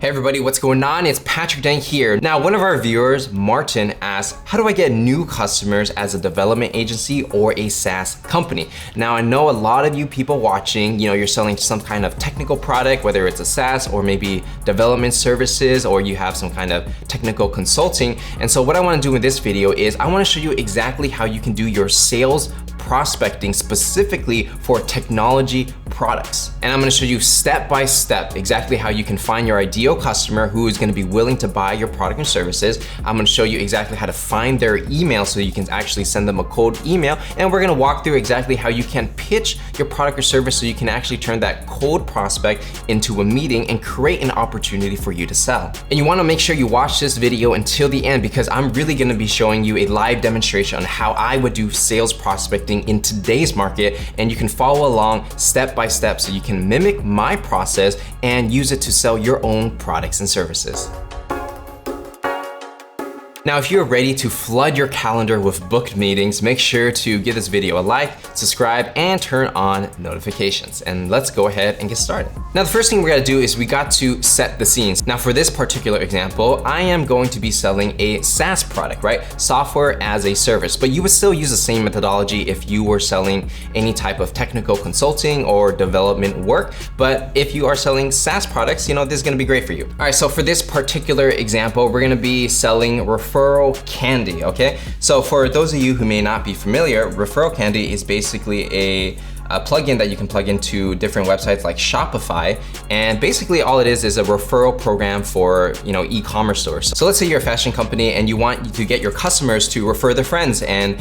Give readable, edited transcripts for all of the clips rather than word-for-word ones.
Hey everybody, what's going on? It's Patrick Dang here. Now, one of our viewers, Martin, asked, how do I get new customers as a development agency or a SaaS company? Now, I know a lot of you people watching, you're selling some kind of technical product, whether it's a SaaS or maybe development services, or you have some kind of technical consulting. And so what I wanna do in this video is I wanna show you exactly how you can do your sales prospecting specifically for technology products. And I'm gonna show you step by step exactly how you can find your ideal customer who is gonna be willing to buy your product and services. I'm gonna show you exactly how to find their email so you can actually send them a cold email. And we're gonna walk through exactly how you can pitch your product or service so you can actually turn that cold prospect into a meeting and create an opportunity for you to sell. And you wanna make sure you watch this video until the end because I'm really gonna be showing you a live demonstration on how I would do sales prospecting in today's market, and you can follow along step by step so you can mimic my process and use it to sell your own products and services. Now, if you're ready to flood your calendar with booked meetings, make sure to give this video a like, subscribe, and turn on notifications. And let's go ahead and get started. Now, the first thing we gotta do is we got to set the scenes. Now, for this particular example, I am going to be selling a SaaS product, right? Software as a service, but you would still use the same methodology if you were selling any type of technical consulting or development work. But if you are selling SaaS products, this is gonna be great for you. All right, so for this particular example, we're gonna be selling referral candy, okay? So for those of you who may not be familiar, referral candy is basically a plugin that you can plug into different websites like Shopify. And basically all it is a referral program for e-commerce stores. So let's say you're a fashion company and you want to get your customers to refer their friends and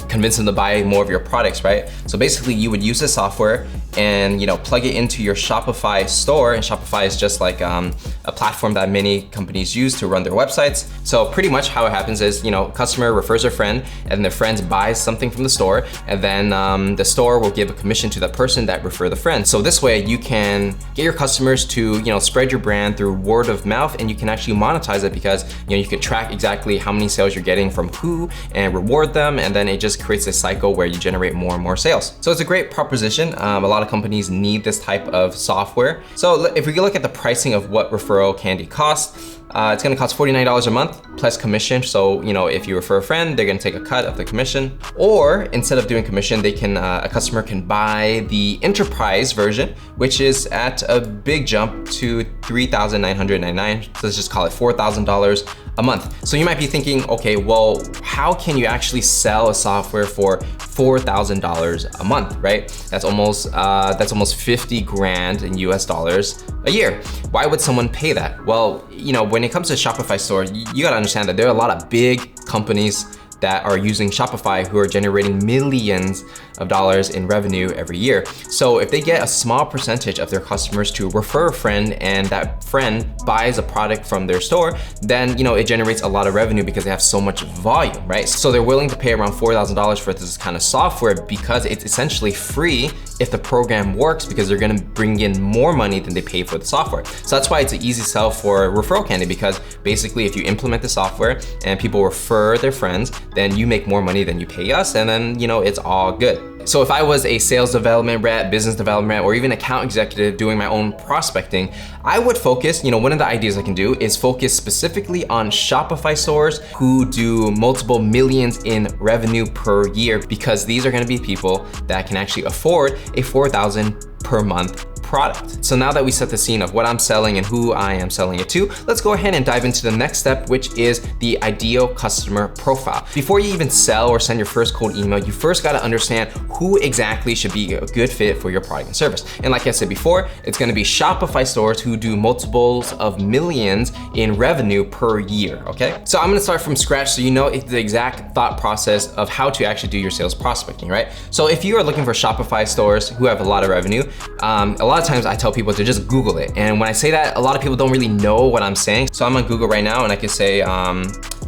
convince them to buy more of your products, right? So basically you would use the software and plug it into your Shopify store, and Shopify is just like a platform that many companies use to run their websites. So pretty much how it happens is, customer refers a friend and their friends buys something from the store, and then the store will give a commission to the person that referred the friend. So this way you can get your customers to spread your brand through word of mouth, and you can actually monetize it because you can track exactly how many sales you're getting from who and reward them, and then it just creates a cycle where you generate more and more sales. So it's a great proposition. A lot of companies need this type of software. So if we look at the pricing of what referral candy costs, it's gonna cost $49 a month plus commission. So, if you refer a friend, they're gonna take a cut of the commission. Or instead of doing commission, they can, a customer can buy the enterprise version, which is at a big jump to $3,999. So let's just call it $4,000 a month. So you might be thinking, okay, well, how can you actually sell a software for $4,000 a month, right? That's almost 50 grand in US dollars a year. Why would someone pay that? Well, when it comes to Shopify store, you gotta understand that there are a lot of big companies that are using Shopify who are generating millions of dollars in revenue every year. So if they get a small percentage of their customers to refer a friend and that friend buys a product from their store, then it generates a lot of revenue because they have so much volume, right? So they're willing to pay around $4,000 for this kind of software because it's essentially free if the program works, because they're gonna bring in more money than they pay for the software. So that's why it's an easy sell for referral candy, because basically if you implement the software and people refer their friends, then you make more money than you pay us, and then it's all good. So if I was a sales development rep, business development, or even account executive doing my own prospecting, I would focus, one of the ideas I can do is focus specifically on Shopify stores who do multiple millions in revenue per year, because these are gonna be people that can actually afford a $4,000 per month product. So now that we set the scene of what I'm selling and who I am selling it to, let's go ahead and dive into the next step, which is the ideal customer profile. Before you even sell or send your first cold email, you first gotta understand who exactly should be a good fit for your product and service. And like I said before, it's gonna be Shopify stores who do multiples of millions in revenue per year, okay? So I'm gonna start from scratch so the exact thought process of how to actually do your sales prospecting, right? So if you are looking for Shopify stores who have a lot of revenue, a lot of times I tell people to just Google it. And when I say that, a lot of people don't really know what I'm saying. So I'm on Google right now and I can say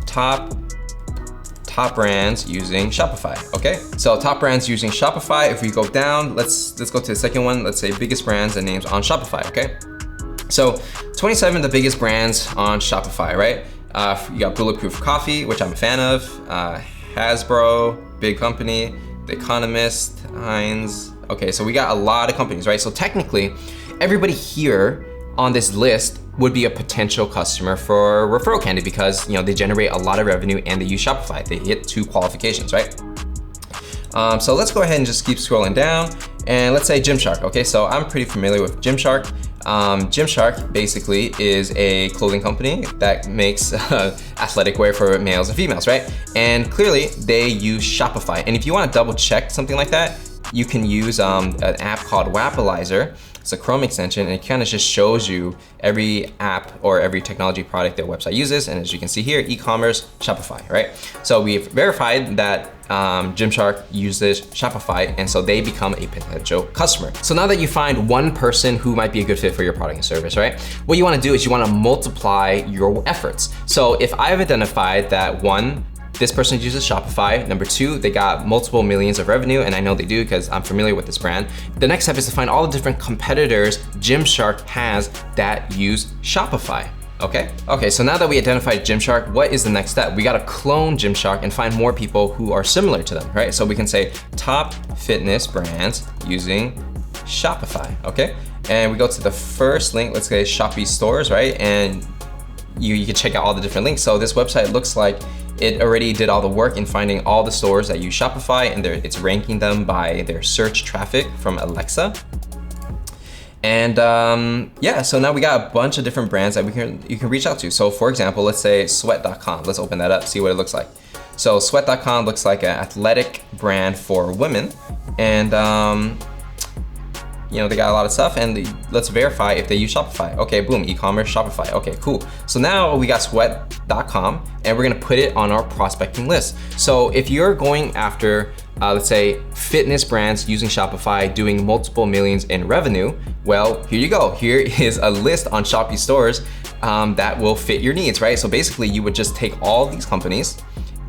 top brands using Shopify, okay? So top brands using Shopify. If we go down, let's go to the second one. Let's say biggest brands and names on Shopify, okay? So 27 of the biggest brands on Shopify, right? You got Bulletproof Coffee, which I'm a fan of, Hasbro, big company, The Economist, Heinz. Okay, so we got a lot of companies, right? So technically, everybody here on this list would be a potential customer for referral candidate because they generate a lot of revenue and they use Shopify. They hit 2 qualifications, right? So let's go ahead and just keep scrolling down, and let's say Gymshark. Okay, so I'm pretty familiar with Gymshark. Gymshark basically is a clothing company that makes athletic wear for males and females, right? And clearly they use Shopify. And if you want to double check something like that, you can use an app called Wappalizer. It's a Chrome extension, and it kind of just shows you every app or every technology product their website uses. And as you can see here, e-commerce, Shopify, right? So we've verified that Gymshark uses Shopify, and so they become a potential customer. So now that you find one person who might be a good fit for your product and service, right? What you want to do is you want to multiply your efforts. So if I've identified that one, this person uses Shopify. Number 2, they got multiple millions of revenue, and I know they do because I'm familiar with this brand. The next step is to find all the different competitors Gymshark has that use Shopify. Okay, so now that we identified Gymshark, what is the next step? We gotta clone Gymshark and find more people who are similar to them, right? So we can say top fitness brands using Shopify, okay? And we go to the first link, let's say Shopee stores, right? And you can check out all the different links. So this website looks like it already did all the work in finding all the stores that use Shopify, and it's ranking them by their search traffic from Alexa. And yeah, so now we got a bunch of different brands that you can reach out to. So for example, let's say sweat.com. Let's open that up, see what it looks like. So sweat.com looks like an athletic brand for women, and they got a lot of stuff, and let's verify if they use Shopify. Okay, boom, e-commerce, Shopify. Okay, cool. So now we got sweat.com, and we're gonna put it on our prospecting list. So if you're going after, let's say, fitness brands using Shopify, doing multiple millions in revenue, well, here you go. Here is a list on Shopee stores that will fit your needs, right? So basically, you would just take all these companies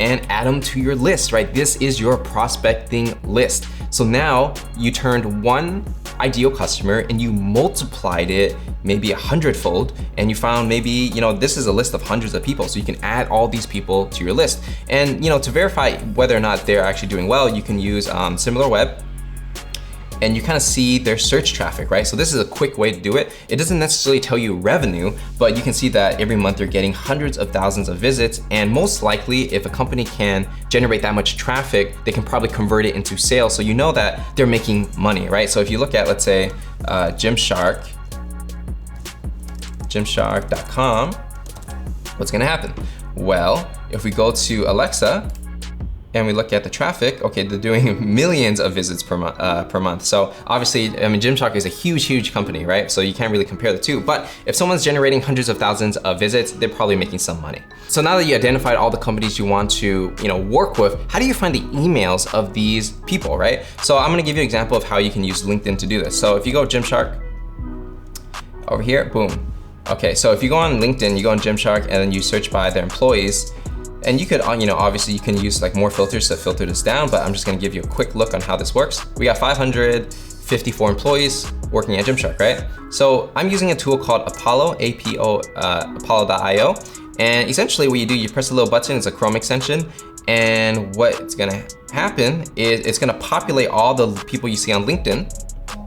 and add them to your list, right? This is your prospecting list. So now you turned one ideal customer and you multiplied it maybe 100-fold, and you found maybe, this is a list of hundreds of people, so you can add all these people to your list. And to verify whether or not they're actually doing well, you can use SimilarWeb, and you kind of see their search traffic, right? So this is a quick way to do it. It doesn't necessarily tell you revenue, but you can see that every month they're getting hundreds of thousands of visits, and most likely if a company can generate that much traffic, they can probably convert it into sales, so you know that they're making money, right? So if you look at, let's say, Gymshark.com, what's gonna happen? Well, if we go to Alexa, and we look at the traffic, okay, they're doing millions of visits per month. So obviously, Gymshark is a huge company, right? So you can't really compare the two. But if someone's generating hundreds of thousands of visits, they're probably making some money. So now that you identified all the companies you want to, work with, how do you find the emails of these people, right? So I'm gonna give you an example of how you can use LinkedIn to do this. So if you go Gymshark over here, boom. Okay, so if you go on LinkedIn, you go on Gymshark, and then you search by their employees. And you could, obviously you can use like more filters to filter this down, but I'm just gonna give you a quick look on how this works. We got 554 employees working at Gymshark, right? So I'm using a tool called Apollo, Apollo.io. And essentially what you do, you press a little button, it's a Chrome extension. And what's gonna happen is it's gonna populate all the people you see on LinkedIn,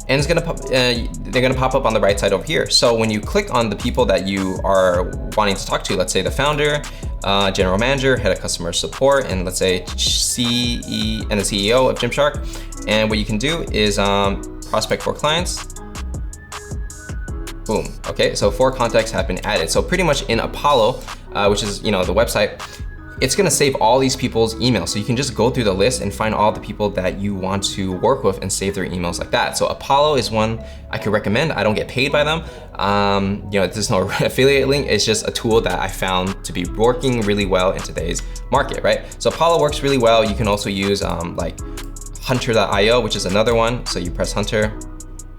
and it's they're gonna pop up on the right side over here. So when you click on the people that you are wanting to talk to, let's say the founder, general manager, head of customer support, and let's say CE and the CEO of Gymshark, and what you can do is prospect for clients. Boom. Okay, so 4 contacts have been added. So pretty much in Apollo, which is the website, it's gonna save all these people's emails. So you can just go through the list and find all the people that you want to work with and save their emails like that. So Apollo is one I could recommend. I don't get paid by them. There's no affiliate link. It's just a tool that I found to be working really well in today's market, right? So Apollo works really well. You can also use like Hunter.io, which is another one. So you press Hunter.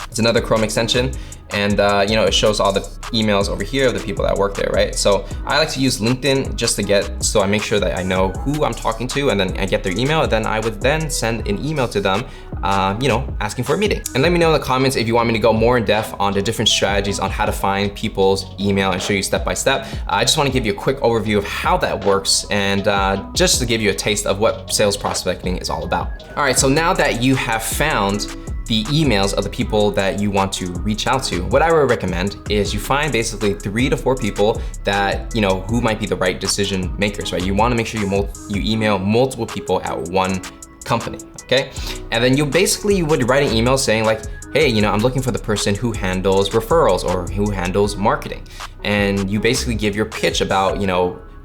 It's another Chrome extension, and it shows all the emails over here of the people that work there, right? So I like to use LinkedIn just to so I make sure that I know who I'm talking to, and then I get their email, and then I would then send an email to them, asking for a meeting. And let me know in the comments if you want me to go more in depth on the different strategies on how to find people's email and show you step by step. I just want to give you a quick overview of how that works, and just to give you a taste of what sales prospecting is all about. All right, so now that you have found the emails of the people that you want to reach out to, what I would recommend is you find basically 3 to 4 people that, who might be the right decision makers, right? You wanna make sure you email multiple people at one company, okay? And then you would write an email saying like, hey, I'm looking for the person who handles referrals or who handles marketing. And you basically give your pitch about,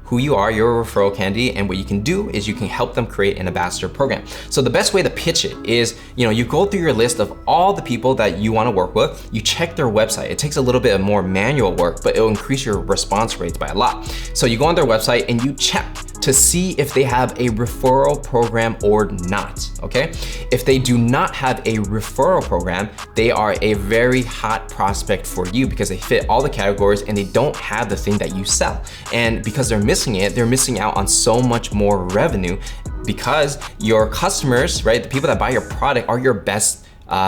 who you are, you're a referral candidate, and what you can do is you can help them create an ambassador program. So the best way to pitch it is, you go through your list of all the people that you wanna work with, you check their website. It takes a little bit of more manual work, but it'll increase your response rates by a lot. So you go on their website and you check to see if they have a referral program or not, okay? If they do not have a referral program, they are a very hot prospect for you because they fit all the categories and they don't have the thing that you sell. And because they're missing it, they're missing out on so much more revenue because your customers, right, the people that buy your product are your best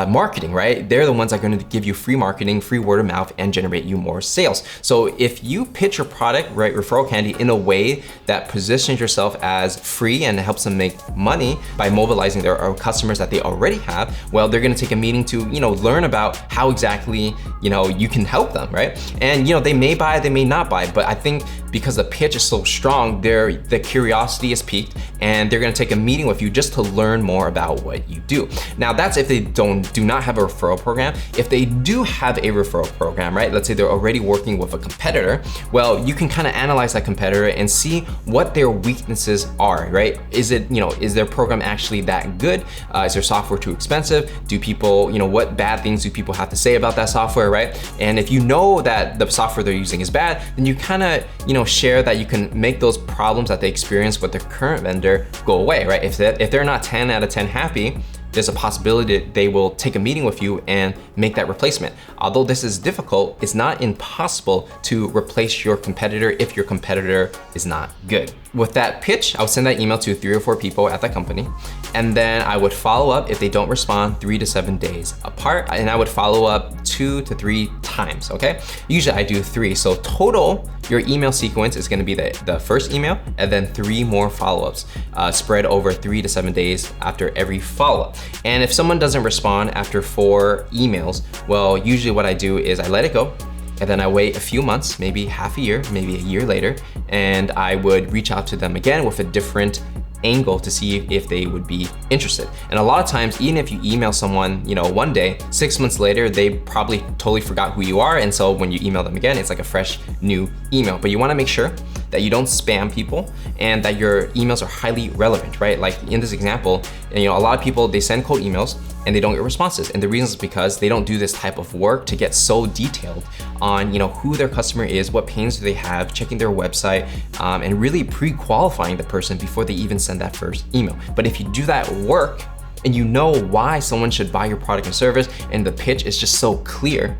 marketing, right? They're the ones that are going to give you free marketing, free word of mouth, and generate you more sales. So if you pitch your product, right, referral candy, in a way that positions yourself as free and helps them make money by mobilizing their customers that they already have, well, they're going to take a meeting to, learn about how exactly, you can help them, right? And, they may buy, they may not buy, but I think because the pitch is so strong, the curiosity is piqued and they're going to take a meeting with you just to learn more about what you do. Now, that's if they do not have a referral program. If they do have a referral program, right? Let's say they're already working with a competitor. Well, you can kind of analyze that competitor and see what their weaknesses are, right? Is it, is their program actually that good? Is their software too expensive? Do people, what bad things do people have to say about that software, right? And if you know that the software they're using is bad, then you kind of, share that you can make those problems that they experience with their current vendor go away, right? If they're not 10 out of 10 happy, there's a possibility that they will take a meeting with you and make that replacement. Although this is difficult, it's not impossible to replace your competitor if your competitor is not good. With that pitch, I would send that email to 3 or 4 people at that company. And then I would follow up if they don't respond 3 to 7 days apart. And I would follow up 2 to 3 times, okay? Usually I do 3. So total, your email sequence is gonna be the first email and then 3 more follow-ups spread over 3 to 7 days after every follow-up. And if someone doesn't respond after 4 emails, well, usually what I do is I let it go, and then I wait a few months, maybe half a year, maybe a year later, and I would reach out to them again with a different angle to see if they would be interested. And a lot of times, even if you email someone, one day, 6 months later, they probably totally forgot who you are. And so when you email them again, it's like a fresh new email. But you wanna make sure that you don't spam people and that your emails are highly relevant, right? Like in this example, a lot of people, they send cold emails and they don't get responses. And the reason is because they don't do this type of work to get so detailed on who their customer is, what pains do they have, checking their website, and really pre-qualifying the person before they even send that first email. But if you do that work and you know why someone should buy your product and service and the pitch is just so clear,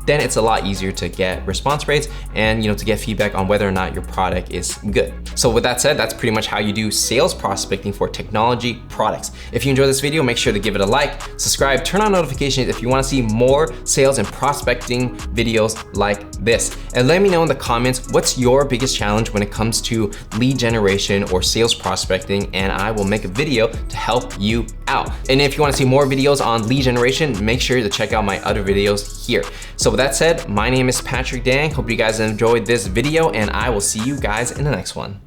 then it's a lot easier to get response rates and to get feedback on whether or not your product is good. So with that said, that's pretty much how you do sales prospecting for technology products. If you enjoyed this video, make sure to give it a like, subscribe, turn on notifications if you want to see more sales and prospecting videos like this. And let me know in the comments, what's your biggest challenge when it comes to lead generation or sales prospecting, and I will make a video to help you out. And if you want to see more videos on lead generation, make sure to check out my other videos here. So with that said, my name is Patrick Dang. Hope you guys enjoyed this video and I will see you guys in the next one.